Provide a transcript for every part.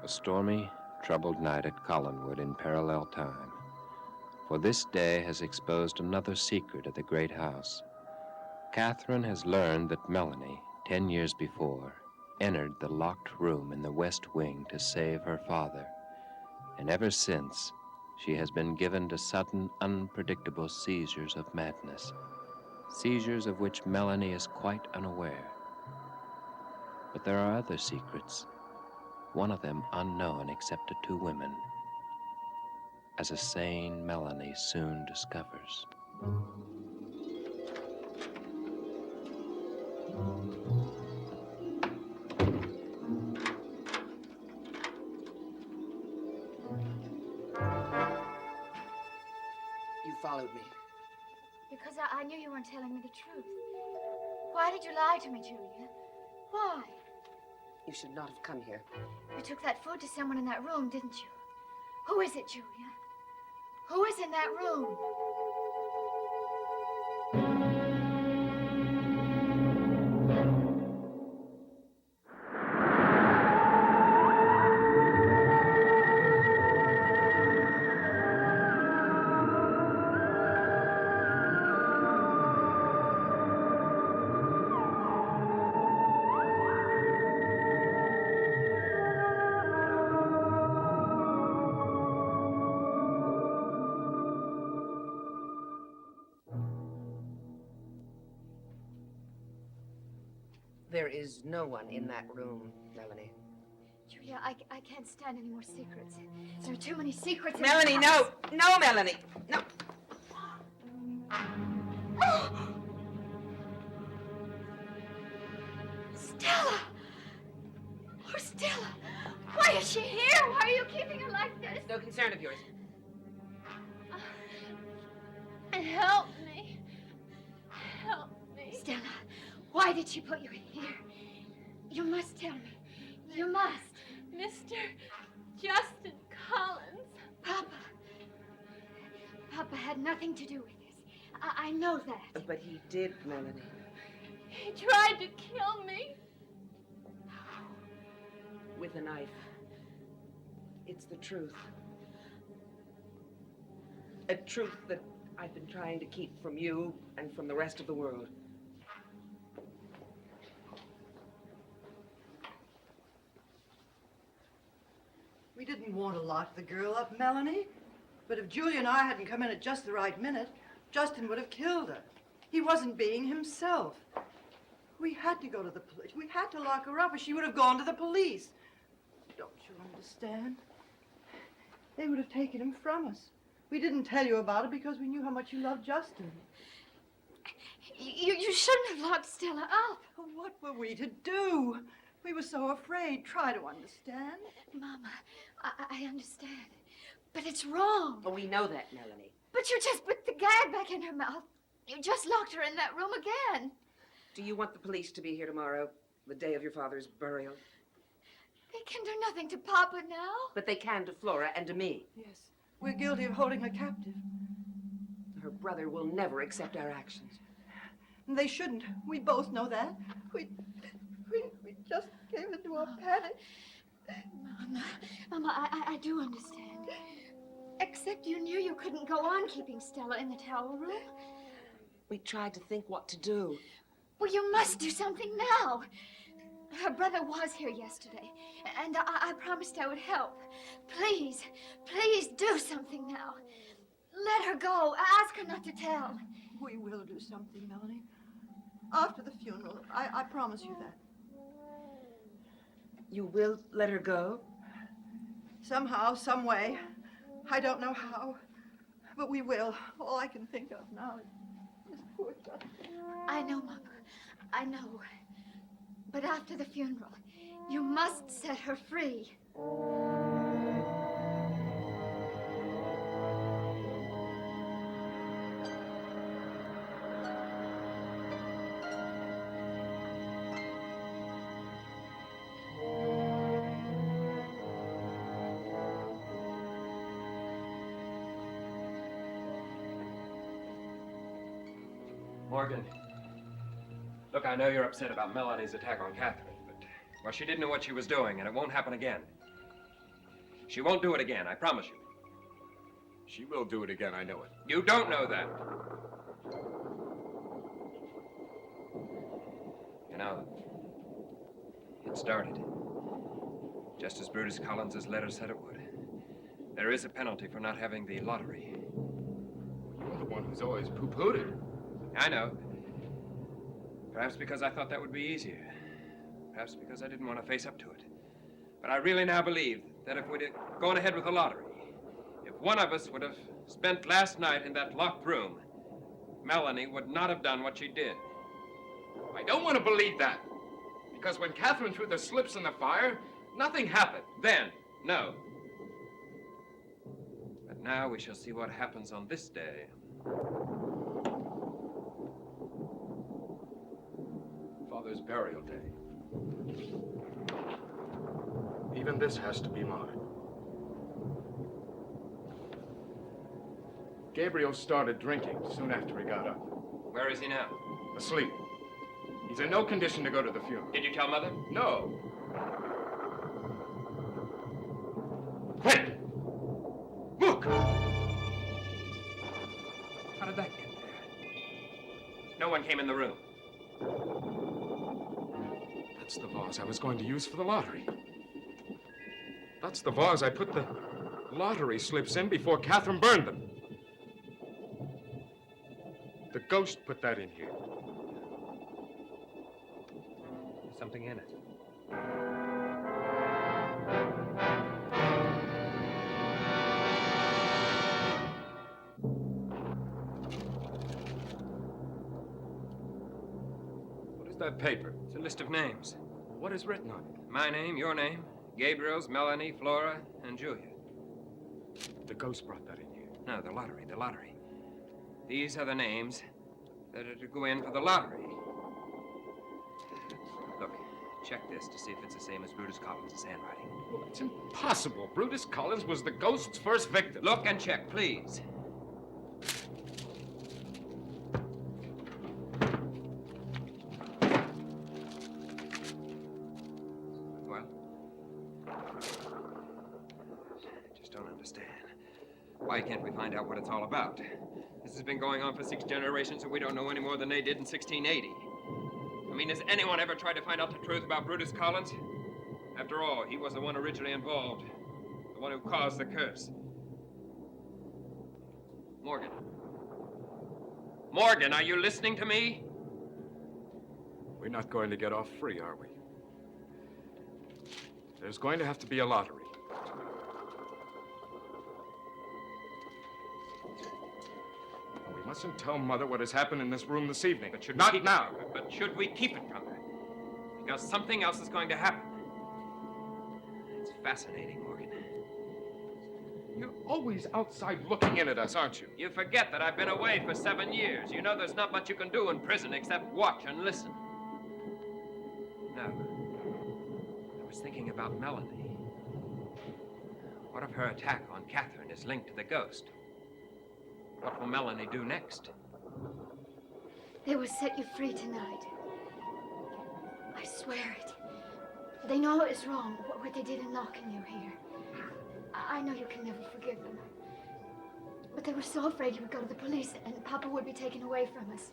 A stormy, troubled night at Collinwood in parallel time. For this day has exposed another secret at the great house. Catherine has learned that Melanie, 10 years before, entered the locked room in the west wing to save her father. And ever since, she has been given to sudden, unpredictable seizures of madness. Seizures of which Melanie is quite unaware. But there are other secrets, one of them unknown except to two women, as a sane Melanie soon discovers. You followed me. Because I knew you weren't telling me the truth. Why did you lie to me, Julia? Why? You should not have come here. You took that food to someone in that room, didn't you? Who is it, Julia? Who is in that room? There is no one in that room, Melanie. Julia, I can't stand any more secrets. There are too many secrets. Melanie, no! No, Melanie! No! Stella! Oh, Stella! Why is she here? Why are you keeping her like this? No concern of yours. Help me. Help me. Stella, why did she put you here? You must tell me. You must. Mr. Justin Collins. Papa. Papa had nothing to do with this. I know that. But he did, Melanie. He tried to kill me. With a knife. It's the truth. A truth that I've been trying to keep from you and from the rest of the world. We didn't want to lock the girl up, Melanie. But if Julia and I hadn't come in at just the right minute, Justin would have killed her. He wasn't being himself. We had to go to the police. We had to lock her up or she would have gone to the police. Don't you understand? They would have taken him from us. We didn't tell you about it because we knew how much you loved Justin. You shouldn't have locked Stella up. What were we to do? We were so afraid. Try to understand. Mama, I understand. But it's wrong. Oh, we know that, Melanie. But you just put the gag back in her mouth. You just locked her in that room again. Do you want the police to be here tomorrow, the day of your father's burial? They can do nothing to Papa now. But they can to Flora and to me. Yes. We're guilty of holding her captive. Her brother will never accept our actions. And they shouldn't. We both know that. We just came into a panic. Mama, I do understand. Except you knew you couldn't go on keeping Stella in the towel room. We tried to think what to do. Well, you must do something now. Her brother was here yesterday, and I promised I would help. Please, please do something now. Let her go. Ask her not to tell. We will do something, Melanie. After the funeral, I promise you that. You will let her go? Somehow, some way. I don't know how, but we will. All I can think of now is poor Justin. I know, Mama. I know. But after the funeral, you must set her free. Morgan, look, I know you're upset about Melanie's attack on Catherine, but, well, she didn't know what she was doing, and it won't happen again. She won't do it again, I promise you. She will do it again, I know it. You don't know that. You know, it started just as Brutus Collins' letter said it would. There is a penalty for not having the lottery. You're the one who's always poo-pooed it. I know. Perhaps because I thought that would be easier. Perhaps because I didn't want to face up to it. But I really now believe that if we'd have gone ahead with the lottery, if one of us would have spent last night in that locked room, Melanie would not have done what she did. I don't want to believe that. Because when Catherine threw the slips in the fire, nothing happened. Then, no. But now we shall see what happens on this day. Father's burial day. Even this has to be marked. Gabriel started drinking soon after he got up. Where is he now? Asleep. He's in no condition to go to the funeral. Did you tell Mother? No. Quick! Look! How did that get there? No one came in the room. That's the vase I was going to use for the lottery. That's the vase I put the lottery slips in before Catherine burned them. The ghost put that in here. Something in it. What is that paper? It's a list of names. What is written on it? My name, your name, Gabriel's, Melanie, Flora, and Julia. The ghost brought that in here. No, the lottery, the lottery. These are the names that are to go in for the lottery. Look, check this to see if it's the same as Brutus Collins' handwriting. Well, it's impossible. Brutus Collins was the ghost's first victim. Look and check, please. Well, I just don't understand. Why can't we find out what it's all about? This has been going on for 6 generations, and we don't know any more than they did in 1680. I mean, has anyone ever tried to find out the truth about Brutus Collins? After all, he was the one originally involved, the one who caused the curse. Morgan. Morgan, are you listening to me? We're not going to get off free, are we? There's going to have to be a lottery. We mustn't tell Mother what has happened in this room this evening. But should not we keep now. But should we keep it from her? Because something else is going to happen. It's fascinating, Morgan. You're always outside looking in at us, aren't you? You forget that I've been away for 7 years. You know there's not much you can do in prison except watch and listen. No. I was thinking about Melanie. What if her attack on Catherine is linked to the ghost? What will Melanie do next? They will set you free tonight. I swear it. They know it is wrong, what they did in locking you here. I know you can never forgive them. But they were so afraid you would go to the police and Papa would be taken away from us.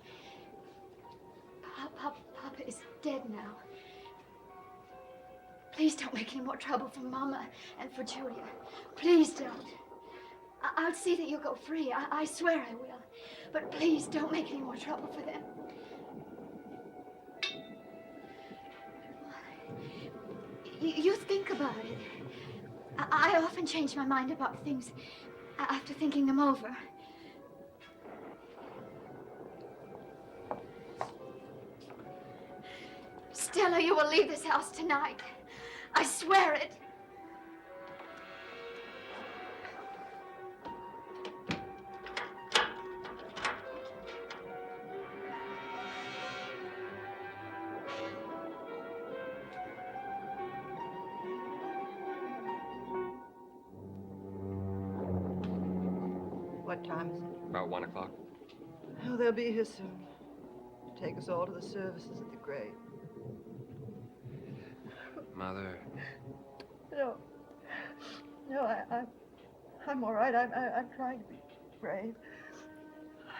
Papa is dead now. Please don't make any more trouble for Mama and for Julia. Please don't. I'll see that you go free. I swear I will. But please don't make any more trouble for them. You think about it. I often change my mind about things after thinking them over. Stella, you will leave this house tonight. I swear it. What time is it? About 1 o'clock. Oh, they'll be here soon. Take us all to the services at the grave. Mother, No. No, I'm all right. I'm trying to be brave.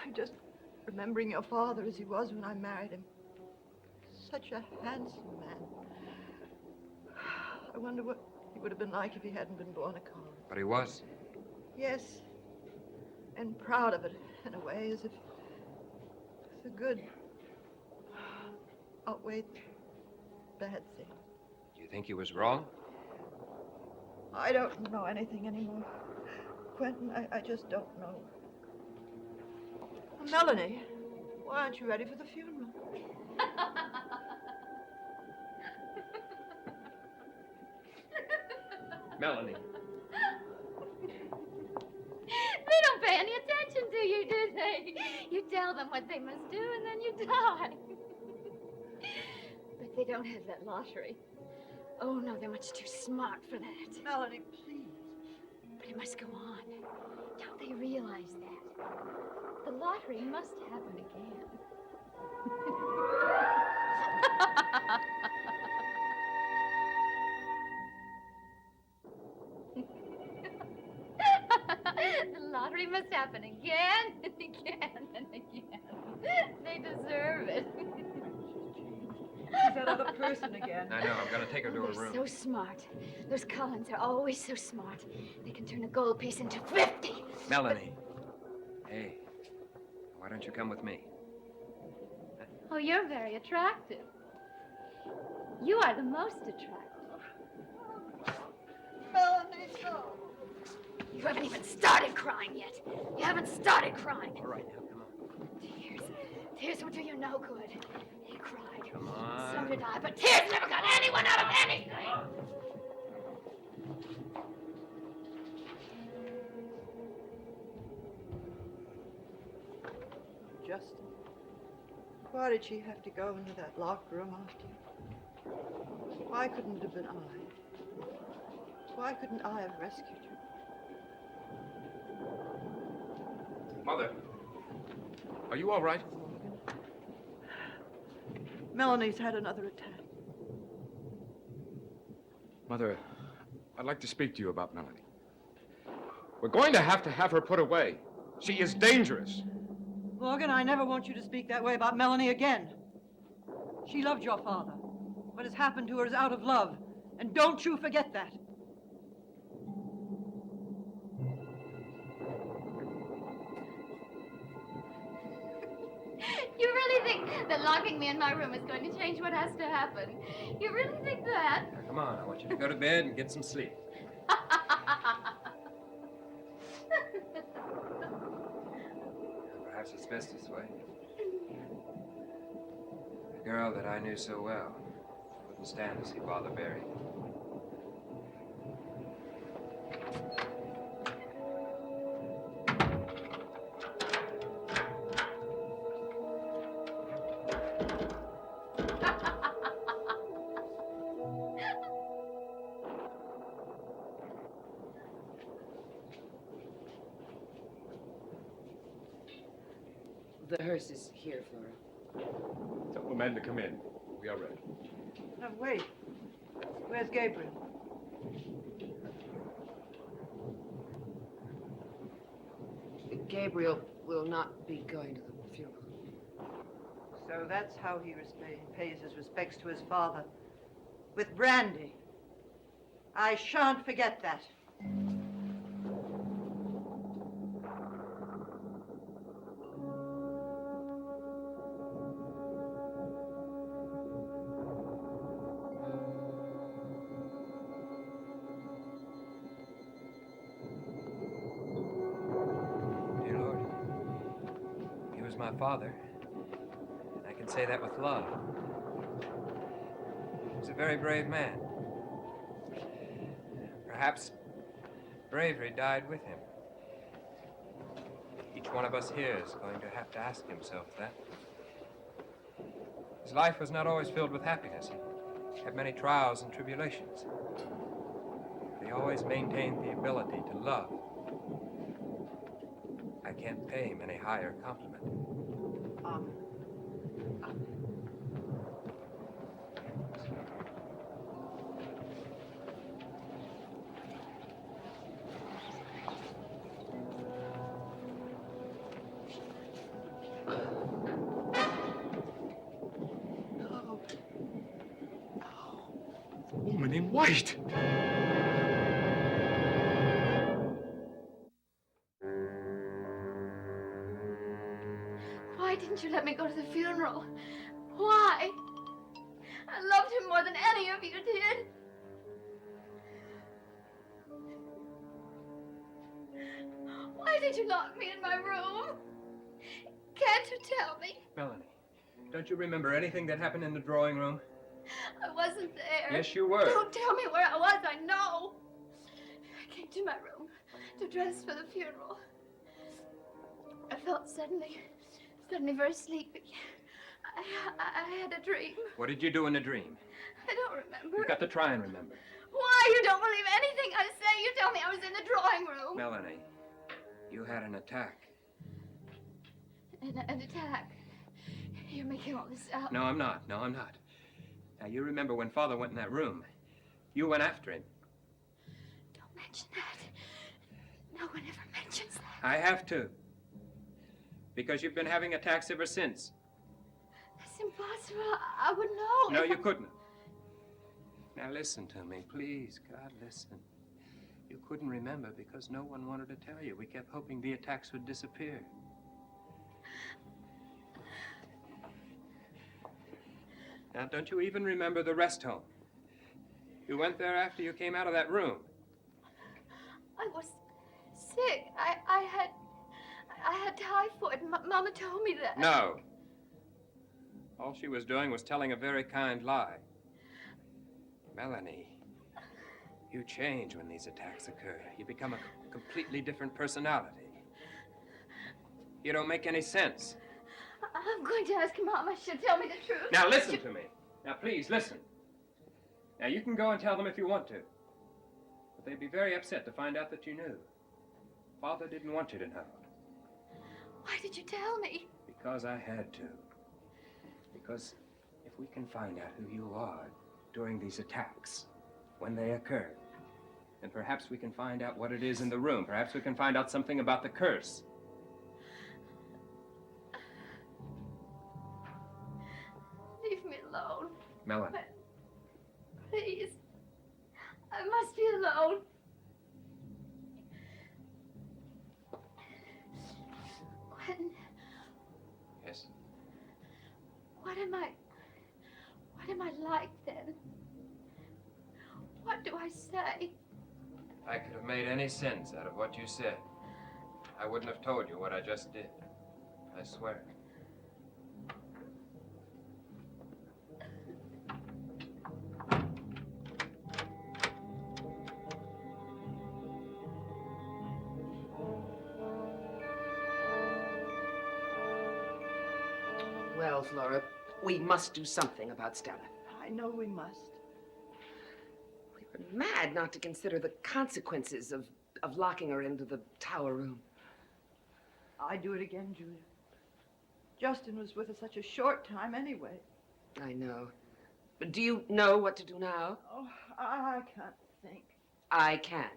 I'm just remembering your father as he was when I married him. Such a handsome man. I wonder what he would have been like if he hadn't been born a Collins. But he was. Yes, and proud of it in a way, as if the good outweighed the bad thing. Do you think he was wrong? I don't know anything anymore. Quentin, I just don't know. Melanie, why aren't you ready for the funeral? Melanie. They don't pay any attention to you, do they? You tell them what they must do, and then you die. But they don't have that lottery. Oh, no, they're much too smart for that. Melanie, please. But it must go on. Don't they realize that? The lottery must happen again. The lottery must happen again and again and again. They deserve it. She's that other person again. I know. I'm going to take her to her They're room. so smart. Those Collins are always so smart. They can turn a gold piece into 50. Melanie. Hey, why don't you come with me? Oh, you're very attractive. You are the most attractive. Melanie, no. You haven't even started crying yet. You haven't started crying. All right, now, come on. Tears will do you no good. He cried. Come on. So did I, but tears never got anyone out of anything. Justin, why did she have to go into that locked room after you? Why couldn't it have been I? Why couldn't I have rescued you? Mother, are you all right? Melanie's had another attack. Mother, I'd like to speak to you about Melanie. We're going to have her put away. She is dangerous. Morgan, I never want you to speak that way about Melanie again. She loved your father. What has happened to her is out of love. And don't you forget that. You really think that locking me in my room is going to change what has to happen? You really think that? Now, come on. I want you to go to bed and get some sleep. Perhaps it's best this way. The girl that I knew so well wouldn't stand to see Father buried. The hearse is here, Flora. Tell the men to come in. We are ready. No, wait. Where's Gabriel? Gabriel will not be going to the funeral. So that's how he pays his respects to his father. With brandy. I shan't forget that. Dear Lord, he was my father, and I can say that with love. He was a very brave man. Perhaps bravery died with him. Each one of us here is going to have to ask himself that. His life was not always filled with happiness. He had many trials and tribulations. But he always maintained the ability to love. I can't pay him any higher compliment. woman in white. Why didn't you let me go to the funeral? Why? I loved him more than any of you did. Why did you lock me in my room? Can't you tell me? Melanie, don't you remember anything that happened in the drawing room? I wasn't there. Yes, you were. Don't tell me where I was. I know. I came to my room to dress for the funeral. I felt suddenly very sleepy. I had a dream. What did you do in the dream? I don't remember. You've got to try and remember. Why? You don't believe anything I say. You tell me I was in the drawing room. Melanie, you had an attack. An attack. You're making all this up. No, I'm not. No, I'm not. Now, you remember when Father went in that room. You went after him. Don't mention that. No one ever mentions that. I have to. Because you've been having attacks ever since. That's impossible. I would know. No, if you I- couldn't. Now, listen to me, please. God, listen. You couldn't remember because no one wanted to tell you. We kept hoping the attacks would disappear. Now, don't you even remember the rest home? You went there after you came out of that room. I was sick. I had typhoid. Mama told me that. No. All she was doing was telling a very kind lie. Melanie, you change when these attacks occur. You become a completely different personality. You don't make any sense. I'm going to ask Mama. She'll tell me the truth. Now listen to me. Now please listen. Now you can go and tell them if you want to. But they'd be very upset to find out that you knew. Father didn't want you to know. Why did you tell me? Because I had to. Because if we can find out who you are during these attacks, when they occur, then perhaps we can find out what it is in the room. Perhaps we can find out something about the curse. Leave me alone. Melanie. Please. I must be alone. Quentin, Yes? what am I like then? What do I say? I could have made any sense out of what you said. I wouldn't have told you what I just did. I swear. Well, Flora, we must do something about Stella. I know we must. We were mad not to consider the consequences of locking her into the tower room. I'd do it again, Julia. Justin was with us such a short time anyway. I know. But do you know what to do now? Oh, I can't think. I can.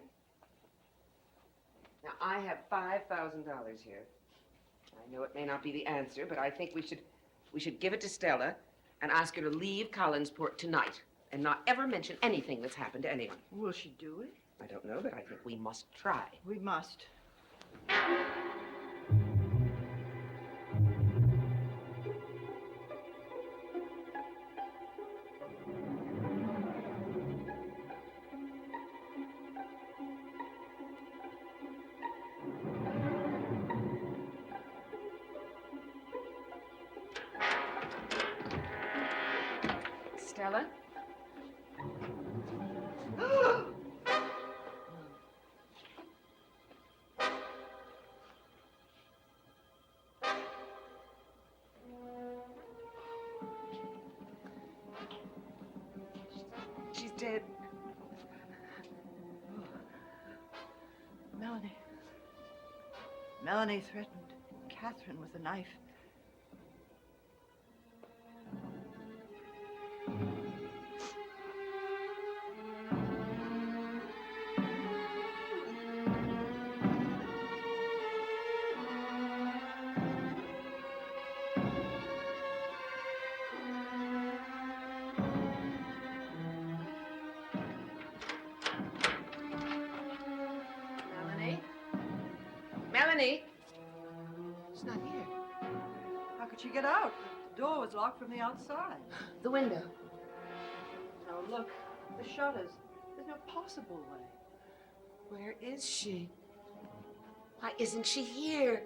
Now, I have $5,000 here. I know it may not be the answer, but I think we should give it to Stella and ask her to leave Collinsport tonight and not ever mention anything that's happened to anyone. Will she do it? I don't know, but I think we must try. We must. Stella? She's dead. Melanie. Melanie threatened Catherine with a knife. Melanie? She's not here. How could she get out? The door was locked from the outside. The window. Now look, the shutters. There's no possible way. Where is she? Why isn't she here?